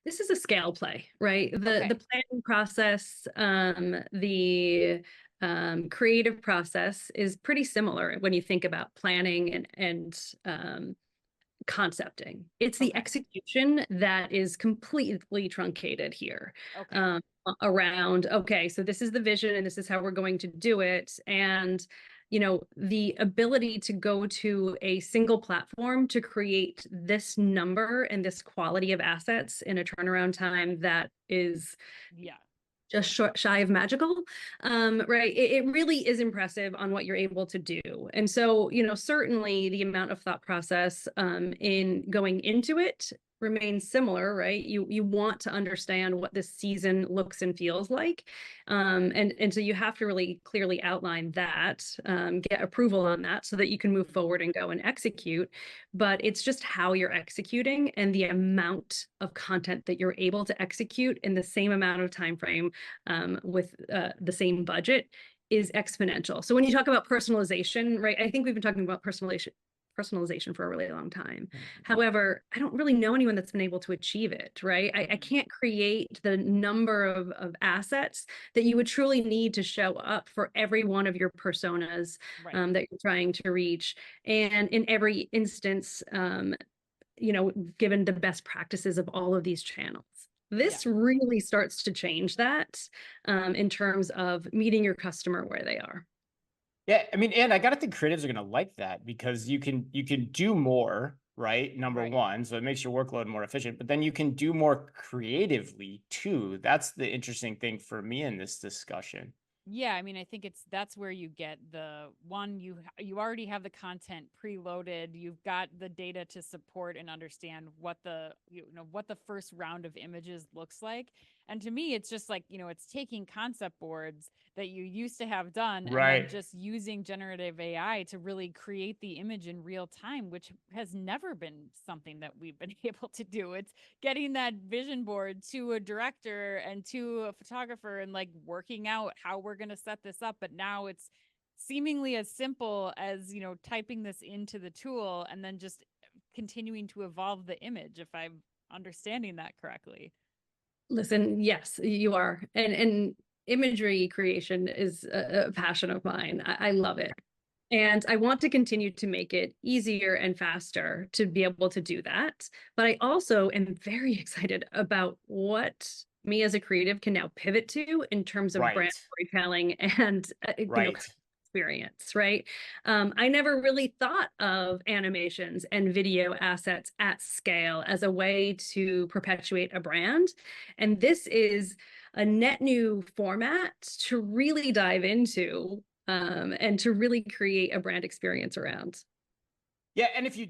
This is a scale play, right? Okay. The planning process, the creative process is pretty similar when you think about planning and concepting. It's the Okay. execution that is completely truncated here. Okay. Um, Around, okay, so this is the vision and this is how we're going to do it. And, the ability to go to a single platform to create this number and this quality of assets in a turnaround time that is Yeah. just shy of magical, right? It really is impressive on what you're able to do. And so, certainly the amount of thought process in going into it remains similar, right? You want to understand what this season looks and feels like. And so you have to really clearly outline that, get approval on that so that you can move forward and go and execute. But it's just how you're executing and the amount of content that you're able to execute in the same amount of time frame, with the same budget, is exponential. So when you talk about personalization, right, I think we've been talking about personalization for a really long time. However, I don't really know anyone that's been able to achieve it, right? I can't create the number of assets that you would truly need to show up for every one of your personas Right. that you're trying to reach. And in every instance, given the best practices of all of these channels. Yeah. This really starts to change that, in terms of meeting your customer where they are. Yeah, I mean, and I gotta think creatives are gonna like that because you can do more, right? Number Right. one, so it makes your workload more efficient, but then you can do more creatively too. That's the interesting thing for me in this discussion. Yeah, I mean, I think that's where you get the one you already have the content preloaded. You've got the data to support and understand what what the first round of images looks like. And to me, it's just like, it's taking concept boards that you used to have done and then Right. just using generative AI to really create the image in real time, which has never been something that we've been able to do. It's getting that vision board to a director and to a photographer and like working out how we're going to set this up. But now it's seemingly as simple as, typing this into the tool and then just continuing to evolve the image, if I'm understanding that correctly. Listen, yes, you are. And imagery creation is a passion of mine. I love it. And I want to continue to make it easier and faster to be able to do that. But I also am very excited about what me as a creative can now pivot to in terms of brand Right. storytelling and, Right. experience, right? I never really thought of animations and video assets at scale as a way to perpetuate a brand. And this is a net new format to really dive into, and to really create a brand experience around. Yeah, and if you